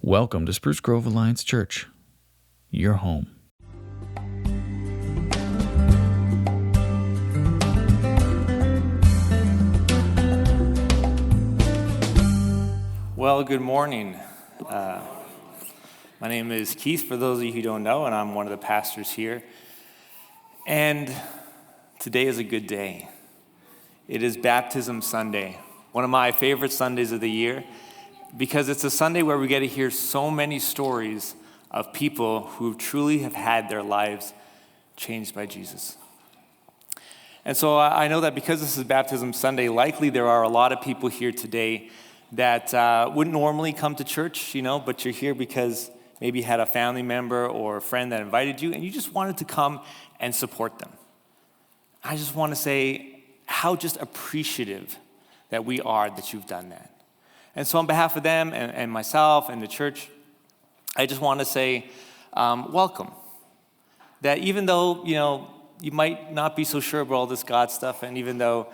Welcome to Spruce Grove Alliance Church, your home. Well, good morning. My name is Keith, for those of you who don't know, and I'm one of the pastors here. And today is a good day. It is Baptism Sunday, one of my favorite Sundays of the year, because it's a Sunday where we get to hear so many stories of people who truly have had their lives changed by Jesus. And so I know that because this is Baptism Sunday, likely there are a lot of people here today that wouldn't normally come to church, but you're here because maybe you had a family member or a friend that invited you, and you just wanted to come and support them. I just want to say how just appreciative that we are that you've done that. And so on behalf of them and myself and the church, I just want to say welcome. That even though, you might not be so sure about all this God stuff, and even though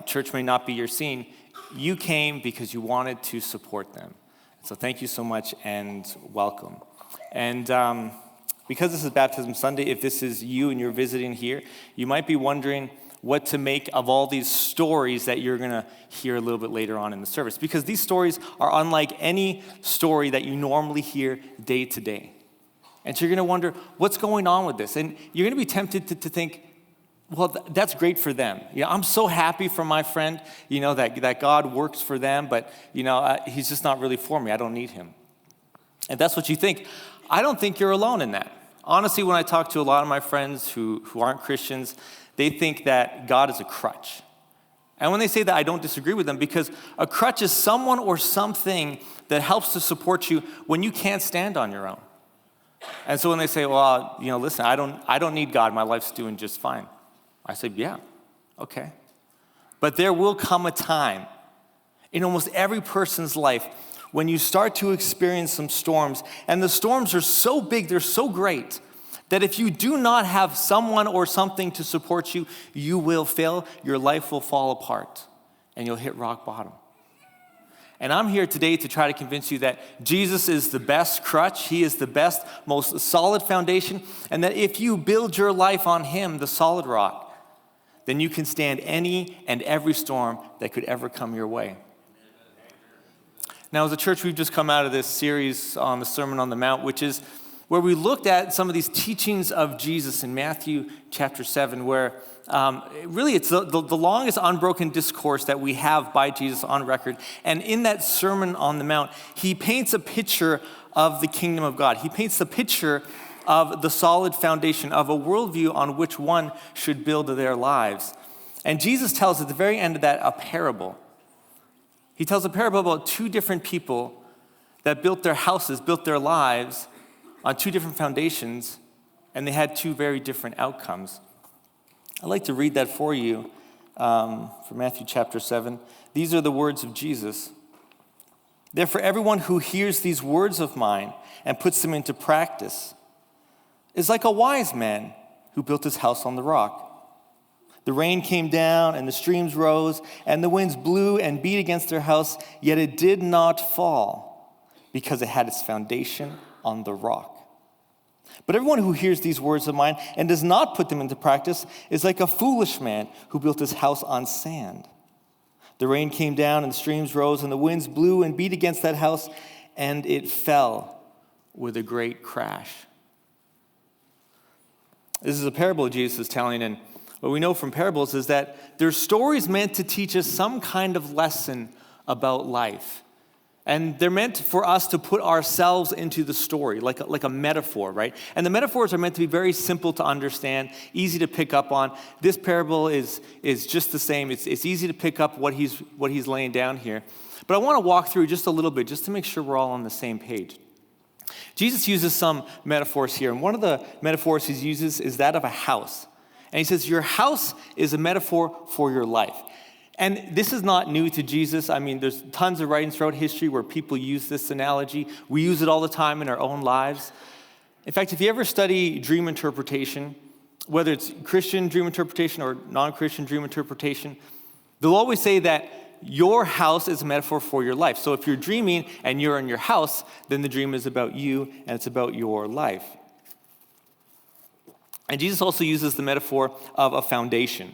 church may not be your scene, you came because you wanted to support them. So thank you so much and welcome. And because this is Baptism Sunday, if this is you and you're visiting here, you might be wondering what to make of all these stories that you're going to hear a little bit later on in the service. Because these stories are unlike any story that you normally hear day to day. And so you're going to wonder, what's going on with this? And you're going to be tempted to think, well, that's great for them. I'm so happy for my friend, that God works for them, but, he's just not really for me. I don't need him. And that's what you think. I don't think you're alone in that. Honestly, when I talk to a lot of my friends who aren't Christians, they think that God is a crutch. And when they say that, I don't disagree with them, because a crutch is someone or something that helps to support you when you can't stand on your own. And so when they say, well, listen, I don't need God. My life's doing just fine. I say, yeah, okay. But there will come a time in almost every person's life when you start to experience some storms, and the storms are so big, they're so great, that if you do not have someone or something to support you, you will fail, your life will fall apart, and you'll hit rock bottom. And I'm here today to try to convince you that Jesus is the best crutch, he is the best, most solid foundation, and that if you build your life on him, the solid rock, then you can stand any and every storm that could ever come your way. Now, as a church, we've just come out of this series on the Sermon on the Mount, which is where we looked at some of these teachings of Jesus in Matthew chapter 7, where really it's the longest unbroken discourse that we have by Jesus on record. And in that Sermon on the Mount, he paints a picture of the kingdom of God. He paints the picture of the solid foundation of a worldview on which one should build their lives. And Jesus tells at the very end of that a parable. He tells a parable about two different people that built their houses, built their lives on two different foundations, and they had two very different outcomes. I'd like to read that for you from Matthew chapter 7. These are the words of Jesus. Therefore, everyone who hears these words of mine and puts them into practice is like a wise man who built his house on the rock. The rain came down and the streams rose and the winds blew and beat against their house, yet it did not fall because it had its foundation on the rock. But everyone who hears these words of mine and does not put them into practice is like a foolish man who built his house on sand. The rain came down and the streams rose and the winds blew and beat against that house, and it fell with a great crash. This is a parable Jesus is telling, and what we know from parables is that they're stories meant to teach us some kind of lesson about life. And they're meant for us to put ourselves into the story, like a metaphor, right? And the metaphors are meant to be very simple to understand, easy to pick up on. This parable is just the same. It's easy to pick up what he's laying down here. But I want to walk through just a little bit, just to make sure we're all on the same page. Jesus uses some metaphors here, and one of the metaphors he uses is that of a house. And he says, your house is a metaphor for your life. And this is not new to Jesus. I mean, there's tons of writings throughout history where people use this analogy. We use it all the time in our own lives. In fact, if you ever study dream interpretation, whether it's Christian dream interpretation or non-Christian dream interpretation, they'll always say that your house is a metaphor for your life. So if you're dreaming and you're in your house, then the dream is about you and it's about your life. And Jesus also uses the metaphor of a foundation.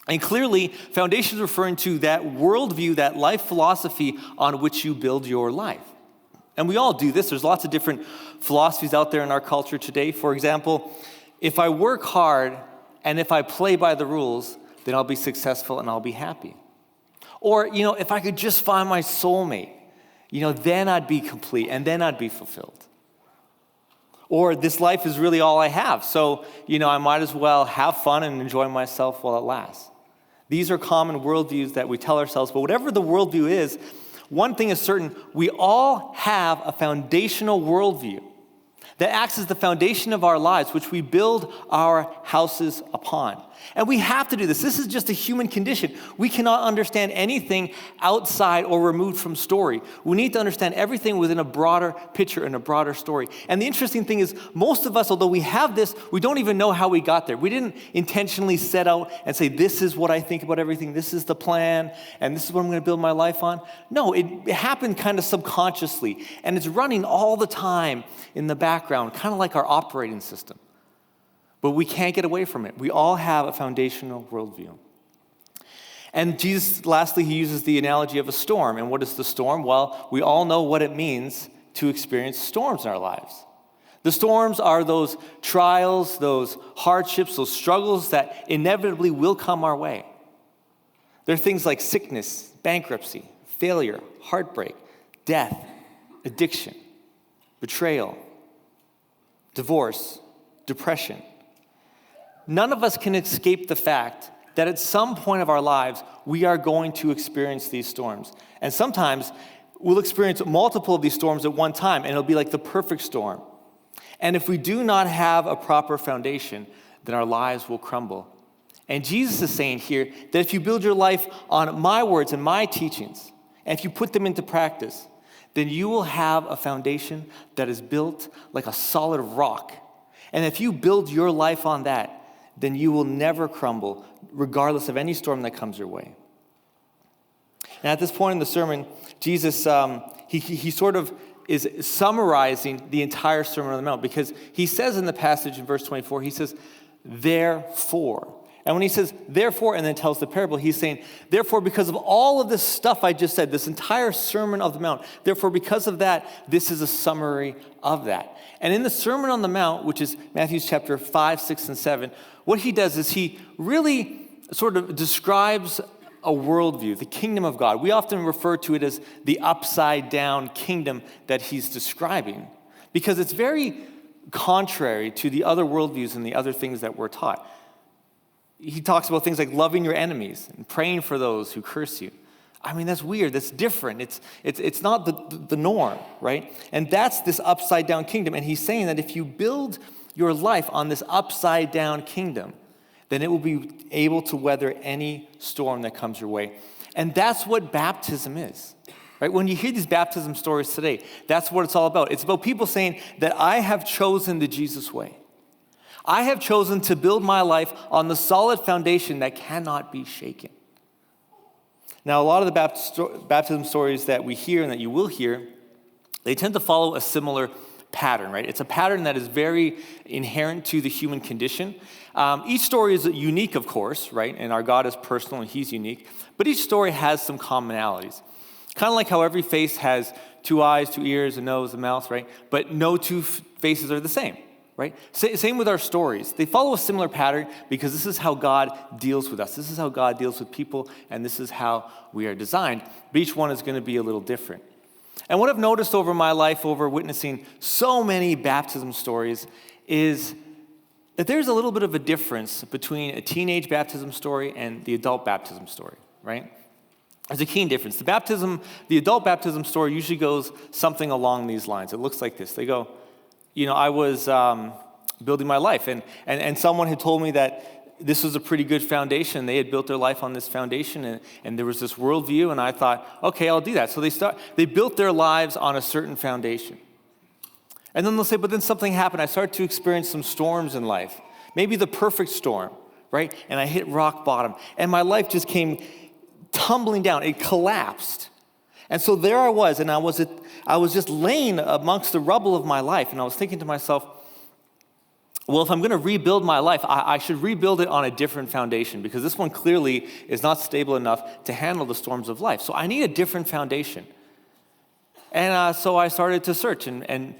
And clearly, foundation is referring to that worldview, that life philosophy on which you build your life. And we all do this. There's lots of different philosophies out there in our culture today. For example, if I work hard and if I play by the rules, then I'll be successful and I'll be happy. Or, if I could just find my soulmate, then I'd be complete and then I'd be fulfilled. Or this life is really all I have, so, I might as well have fun and enjoy myself while it lasts. These are common worldviews that we tell ourselves, but whatever the worldview is, one thing is certain, we all have a foundational worldview that acts as the foundation of our lives, which we build our houses upon. And we have to do this. This is just a human condition. We cannot understand anything outside or removed from story. We need to understand everything within a broader picture and a broader story. And the interesting thing is, most of us, although we have this, we don't even know how we got there. We didn't intentionally set out and say, this is what I think about everything, this is the plan, and this is what I'm going to build my life on. No, it happened kind of subconsciously, and it's running all the time in the background, kind of like our operating system. But we can't get away from it. We all have a foundational worldview. And Jesus, lastly, he uses the analogy of a storm. And what is the storm? Well, we all know what it means to experience storms in our lives. The storms are those trials, those hardships, those struggles that inevitably will come our way. They're things like sickness, bankruptcy, failure, heartbreak, death, addiction, betrayal, divorce, depression. None of us can escape the fact that at some point of our lives, we are going to experience these storms. And sometimes we'll experience multiple of these storms at one time, and it'll be like the perfect storm. And if we do not have a proper foundation, then our lives will crumble. And Jesus is saying here that if you build your life on my words and my teachings, and if you put them into practice, then you will have a foundation that is built like a solid rock. And if you build your life on that, then you will never crumble, regardless of any storm that comes your way. And at this point in the sermon, Jesus, he sort of is summarizing the entire Sermon on the Mount, because he says in the passage in verse 24, he says, therefore. And when he says, therefore, and then tells the parable, he's saying, therefore, because of all of this stuff I just said, this entire Sermon on the Mount, therefore, because of that, this is a summary of that. And in the Sermon on the Mount, which is Matthew chapter 5, 6, and 7, what he does is he really sort of describes a worldview, the kingdom of God. We often refer to it as the upside-down kingdom that he's describing, because it's very contrary to the other worldviews and the other things that we're taught. He talks about things like loving your enemies and praying for those who curse you. I mean, that's weird. That's different. It's not the norm, right? And that's this upside-down kingdom. And he's saying that if you build your life on this upside-down kingdom, then it will be able to weather any storm that comes your way. And that's what baptism is, right? When you hear these baptism stories today, that's what it's all about. It's about people saying that I have chosen the Jesus way. I have chosen to build my life on the solid foundation that cannot be shaken. Now, a lot of the baptism stories that we hear and that you will hear, they tend to follow a similar pattern, right? It's a pattern that is very inherent to the human condition. Each story is unique, of course, right? And our God is personal and he's unique. But each story has some commonalities. Kind of like how every face has 2 eyes, 2 ears, a nose, a mouth, right? But no two faces are the same. Right? Same with our stories. They follow a similar pattern because this is how God deals with us. This is how God deals with people, and this is how we are designed. But each one is going to be a little different. And what I've noticed over my life, over witnessing so many baptism stories, is that there's a little bit of a difference between a teenage baptism story and the adult baptism story, right? There's a keen difference. The adult baptism story usually goes something along these lines. It looks like this. They go, I was building my life, and someone had told me that this was a pretty good foundation. They had built their life on this foundation, and there was this worldview, and I thought, okay, I'll do that. So they built their lives on a certain foundation. And then they'll say, but then something happened. I started to experience some storms in life, maybe the perfect storm, right? And I hit rock bottom, and my life just came tumbling down. It collapsed. And so there I was, and I was just laying amongst the rubble of my life, and I was thinking to myself, well, if I'm going to rebuild my life, I should rebuild it on a different foundation, because this one clearly is not stable enough to handle the storms of life. So I need a different foundation. And so I started to search, and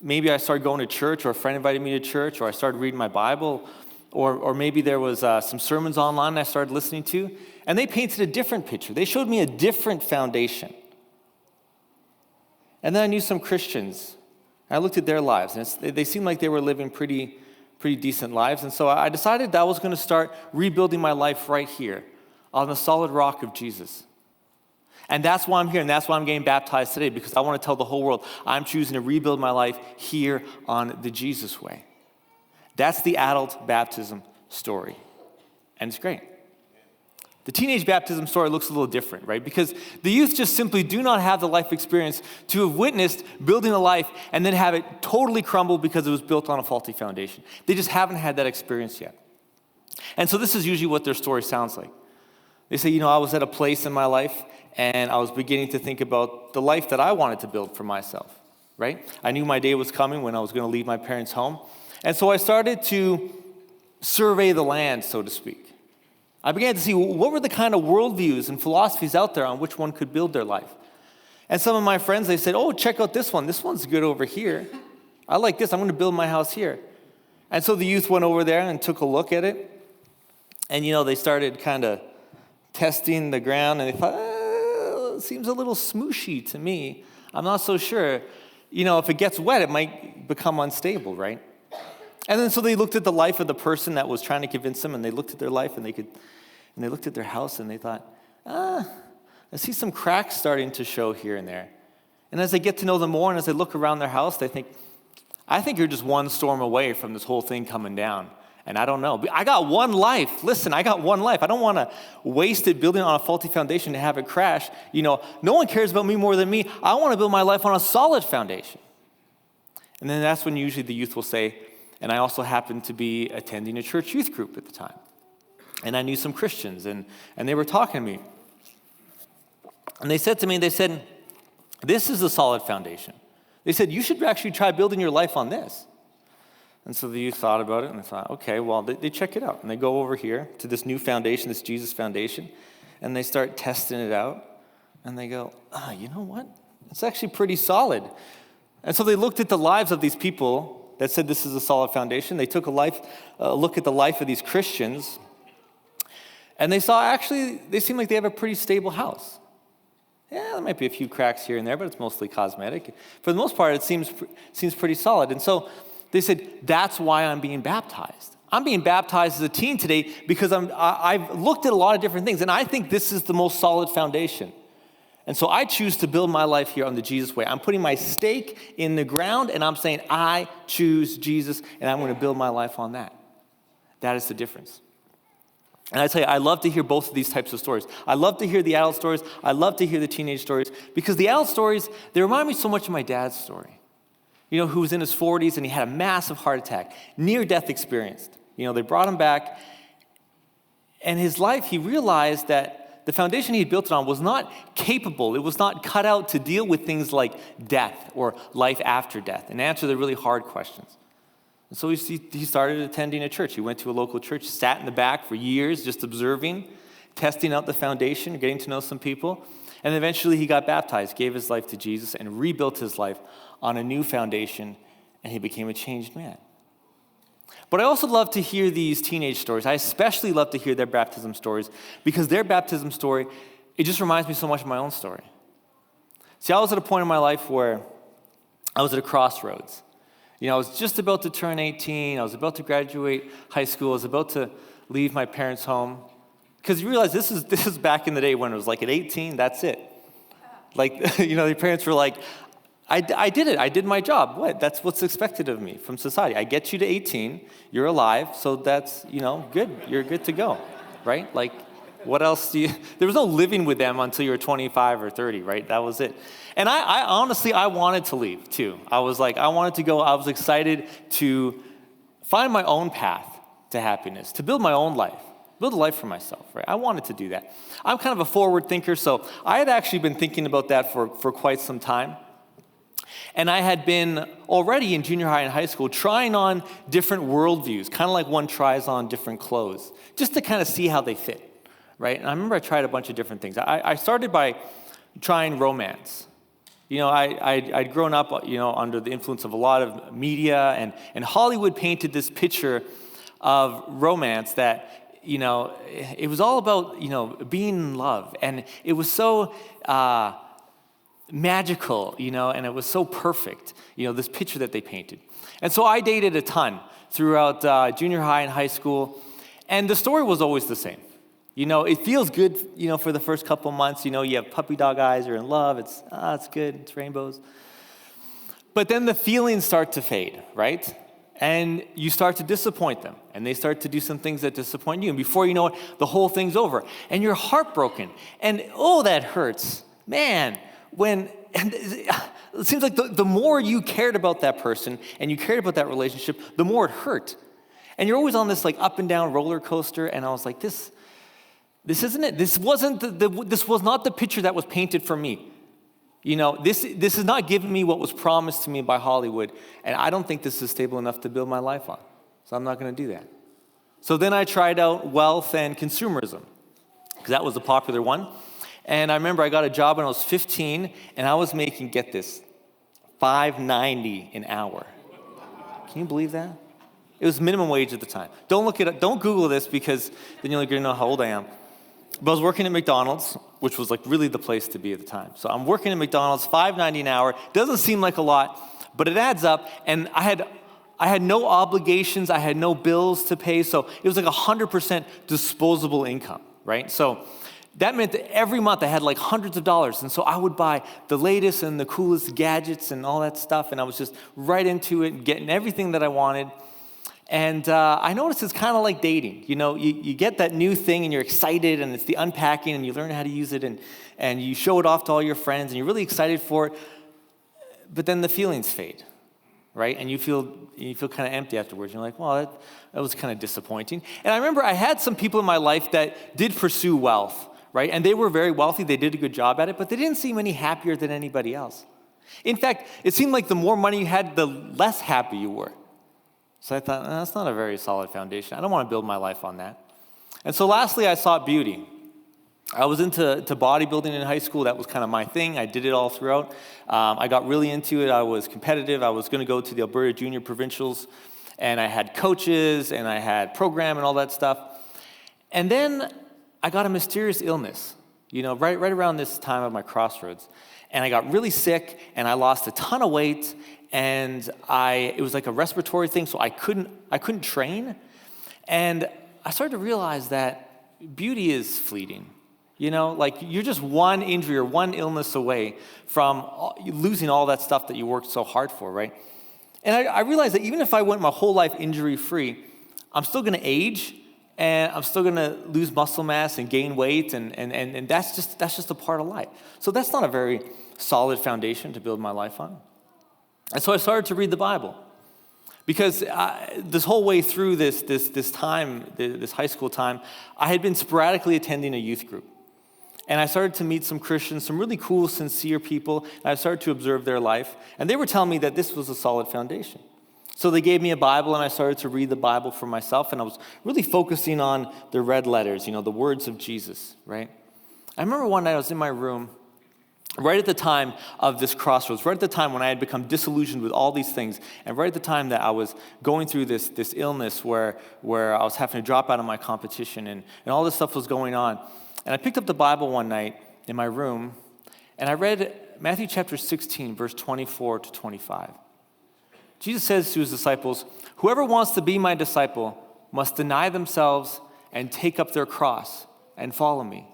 maybe I started going to church, or a friend invited me to church, or I started reading my Bible, or maybe there was some sermons online I started listening to, and they painted a different picture. They showed me a different foundation. And then I knew some Christians. I looked at their lives, and they seemed like they were living pretty decent lives. And so I decided that I was going to start rebuilding my life right here on the solid rock of Jesus. And that's why I'm here, and that's why I'm getting baptized today, because I want to tell the whole world I'm choosing to rebuild my life here on the Jesus way. That's the adult baptism story, and it's great. The teenage baptism story looks a little different, right? Because the youth just simply do not have the life experience to have witnessed building a life and then have it totally crumble because it was built on a faulty foundation. They just haven't had that experience yet. And so this is usually what their story sounds like. They say, I was at a place in my life and I was beginning to think about the life that I wanted to build for myself, right? I knew my day was coming when I was going to leave my parents' home. And so I started to survey the land, so to speak. I began to see what were the kind of worldviews and philosophies out there on which one could build their life. And some of my friends, they said, oh, check out this one. This one's good over here. I like this. I'm going to build my house here. And so the youth went over there and took a look at it. And, they started kind of testing the ground. And they thought, it seems a little smooshy to me. I'm not so sure. If it gets wet, it might become unstable, right? And then so they looked at the life of the person that was trying to convince them, and they looked at their life, and they looked at their house, and they thought, I see some cracks starting to show here and there. And as they get to know them more, and as they look around their house, they think, I think you're just one storm away from this whole thing coming down. And I don't know. I got one life. Listen, I got one life. I don't want to waste it building on a faulty foundation to have it crash. No one cares about me more than me. I want to build my life on a solid foundation. And then that's when usually the youth will say, and I also happened to be attending a church youth group at the time. And I knew some Christians, and they were talking to me. And they said to me, this is a solid foundation. They said, you should actually try building your life on this. And so the youth thought about it, and they thought, okay, well, they check it out. And they go over here to this new foundation, this Jesus foundation, and they start testing it out. And they go, you know what? It's actually pretty solid. And so they looked at the lives of these people that said this is a solid foundation. They took a look at the life of these Christians, and they saw actually they seem like they have a pretty stable house. Yeah, there might be a few cracks here and there, but it's mostly cosmetic. For the most part, it seems pretty solid. And so they said, that's why I'm being baptized. I'm being baptized as a teen today because I've looked at a lot of different things, and I think this is the most solid foundation. And so I choose to build my life here on the Jesus way. I'm putting my stake in the ground, and I'm saying, I choose Jesus, and I'm going to build my life on that. That is the difference. And I tell you, I love to hear both of these types of stories. I love to hear the adult stories. I love to hear the teenage stories, because the adult stories, they remind me so much of my dad's story. Who was in his 40s, and he had a massive heart attack, near-death experience. They brought him back, and his life, he realized that the foundation he built it on was not capable. It was not cut out to deal with things like death or life after death and answer the really hard questions. And so he started attending a church. He went to a local church, sat in the back for years just observing, testing out the foundation, getting to know some people. And eventually he got baptized, gave his life to Jesus, and rebuilt his life on a new foundation, and he became a changed man. But I also love to hear these teenage stories. I especially love to hear their baptism stories, because their baptism story, it just reminds me so much of my own story. See, I was at a point in my life where I was at a crossroads. I was just about to turn 18. I was about to graduate high school. I was about to leave my parents' home. Because you realize this is back in the day when it was like at 18, that's it. Like, your parents were like, I did it. I did my job. What? That's what's expected of me from society. I get you to 18. You're alive, so that's, good. You're good to go, right? Like, what else do you... There was no living with them until you were 25 or 30, right? That was it. And I honestly, I wanted to leave, too. I was like, I wanted to go. I was excited to find my own path to happiness, to build my own life. build a life for myself, right? I wanted to do that. I'm kind of a forward thinker, so I had actually been thinking about that for quite some time. And I had been already in junior high and high school trying on different worldviews, kind of like one tries on different clothes, just to kind of see how they fit, right? And I remember I tried a bunch of different things. I started by trying romance. I'd grown up, under the influence of a lot of media, and Hollywood painted this picture of romance that, it was all about, being in love. And it was so magical, and it was so perfect, this picture that they painted. And so I dated a ton throughout junior high and high school, and the story was always the same. It feels good, for the first couple months. You have puppy dog eyes, you're in love, it's good, it's rainbows. But then the feelings start to fade, right? And you start to disappoint them, and they start to do some things that disappoint you. And before you know it, the whole thing's over, and you're heartbroken. And oh, that hurts. Man, it seems like the more you cared about that person and you cared about that relationship, the more it hurt. And you're always on this like up and down roller coaster, and I was like, this isn't it. This was not the picture that was painted for me. This is not giving me what was promised to me by Hollywood, and I don't think this is stable enough to build my life on. So I'm not going to do that. So then I tried out wealth and consumerism, because that was a popular one. And I remember I got a job when I was 15, and I was making, get this, $5.90 an hour. Can you believe that? It was minimum wage at the time. Don't look it up. Don't Google this, because then you're going to know how old I am. But I was working at McDonald's, which was like really the place to be at the time. So I'm working at McDonald's, $5.90 an hour. Doesn't seem like a lot, but it adds up. And I had no obligations. I had no bills to pay. So it was like 100% disposable income, right? So that meant that every month I had like hundreds of dollars. And so I would buy the latest and the coolest gadgets and all that stuff. And I was just right into it and getting everything that I wanted. And I noticed it's kind of like dating. You get that new thing and you're excited, and it's the unpacking, and you learn how to use it, and you show it off to all your friends, and you're really excited for it. But then the feelings fade, right? And you feel kind of empty afterwards. You're like, well, that was kind of disappointing. And I remember I had some people in my life that did pursue wealth, right? And they were very wealthy. They did a good job at it, but they didn't seem any happier than anybody else. In fact, it seemed like the more money you had, the less happy you were. So I thought, that's not a very solid foundation. I don't want to build my life on that. And so lastly, I sought beauty. I was into bodybuilding in high school. That was kind of my thing. I did it all throughout. I got really into it. I was competitive. I was going to go to the Alberta Junior Provincials, and I had coaches, and I had program and all that stuff. And then I got a mysterious illness, right around this time of my crossroads. And I got really sick, and I lost a ton of weight, and it was like a respiratory thing, so I couldn't train. And I started to realize that beauty is fleeting. Like you're just one injury or one illness away from losing all that stuff that you worked so hard for, right? And I realized that even if I went my whole life injury-free, I'm still going to age, and I'm still going to lose muscle mass and gain weight, and that's just a part of life. So that's not a very solid foundation to build my life on. And so I started to read the Bible, because this whole way through this time, this high school time, I had been sporadically attending a youth group. And I started to meet some Christians, some really cool, sincere people, and I started to observe their life. And they were telling me that this was a solid foundation. So they gave me a Bible, and I started to read the Bible for myself, and I was really focusing on the red letters, the words of Jesus, right? I remember one night I was in my room, right at the time of this crossroads, right at the time when I had become disillusioned with all these things, and right at the time that I was going through this illness where I was having to drop out of my competition, and all this stuff was going on. And I picked up the Bible one night in my room, and I read Matthew chapter 16, verse 24 to 25. Jesus says to his disciples, "Whoever wants to be my disciple must deny themselves and take up their cross and follow me.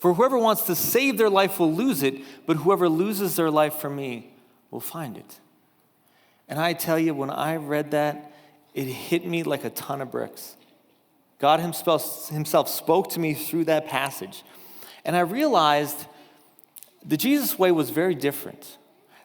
For whoever wants to save their life will lose it, but whoever loses their life for me will find it." And I tell you, when I read that, it hit me like a ton of bricks. God himself spoke to me through that passage. And I realized the Jesus way was very different.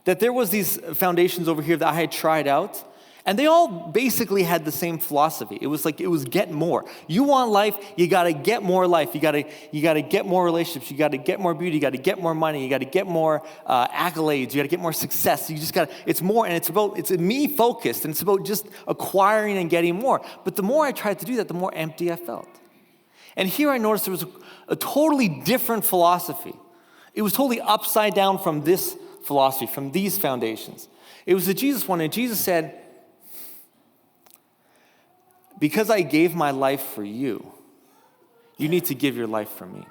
That there was these foundations over here that I had tried out, And they all basically had the same philosophy. It was get more. You want life, you got to get more life. You got to get more relationships. You got to get more beauty. You got to get more money. You got to get more accolades. You got to get more success. You just got to, it's more, and it's me focused, and it's about just acquiring and getting more. But the more I tried to do that, the more empty I felt. And here I noticed there was a totally different philosophy. It was totally upside down from this philosophy, from these foundations. It was the Jesus one, and Jesus said, because I gave my life for you, you need to give your life for me.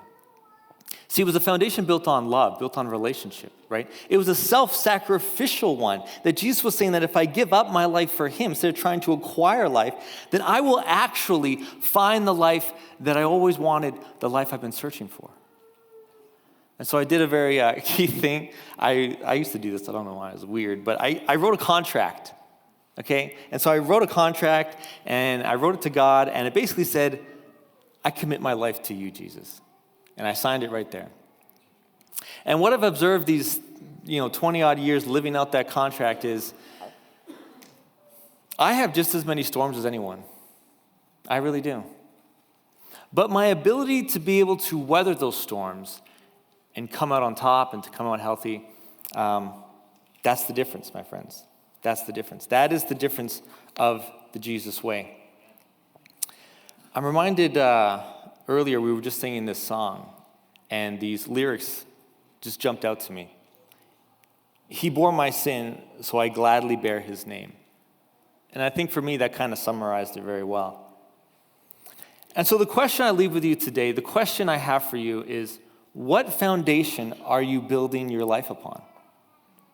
See, it was a foundation built on love, built on relationship, right? It was a self-sacrificial one that Jesus was saying that if I give up my life for him instead of trying to acquire life, then I will actually find the life that I always wanted, the life I've been searching for. And so I did a very key thing. I used to do this. I don't know why. It was weird. But I wrote a contract. Okay? And so I wrote a contract, and I wrote it to God, and it basically said, I commit my life to you, Jesus. And I signed it right there. And what I've observed these 20-odd years living out that contract is, I have just as many storms as anyone. I really do. But my ability to be able to weather those storms and come out on top and to come out healthy, that's the difference, my friends. That's the difference. That is the difference of the Jesus way. I'm reminded earlier we were just singing this song, and these lyrics just jumped out to me. He bore my sin, so I gladly bear his name. And I think for me that kind of summarized it very well. And so the question I leave with you today, the question I have for you is, what foundation are you building your life upon?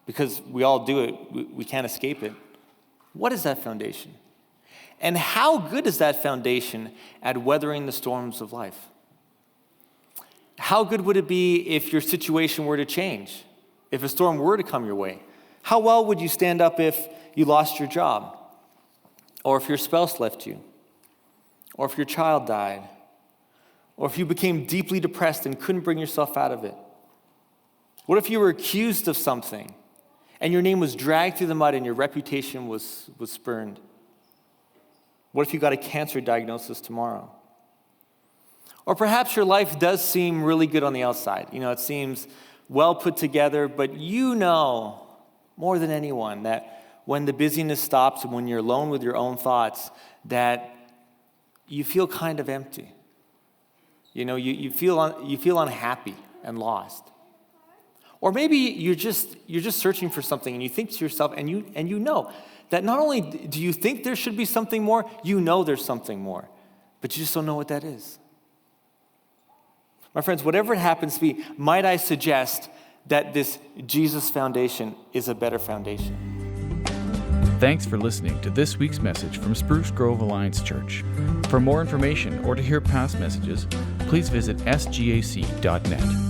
Because we all do it, we can't escape it. What is that foundation? And how good is that foundation at weathering the storms of life? How good would it be if your situation were to change? If a storm were to come your way? How well would you stand up if you lost your job? Or if your spouse left you? Or if your child died? Or if you became deeply depressed and couldn't bring yourself out of it? What if you were accused of something and your name was dragged through the mud and your reputation was spurned? What if you got a cancer diagnosis tomorrow? Or perhaps your life does seem really good on the outside. It seems well put together, but you know more than anyone that when the busyness stops and when you're alone with your own thoughts, that you feel kind of empty. You feel unhappy and lost. Or maybe you're just searching for something, and you think to yourself, and you know that not only do you think there should be something more, you know there's something more, but you just don't know what that is. My friends, whatever it happens to be, might I suggest that this Jesus foundation is a better foundation. Thanks for listening to this week's message from Spruce Grove Alliance Church. For more information or to hear past messages, please visit sgac.net.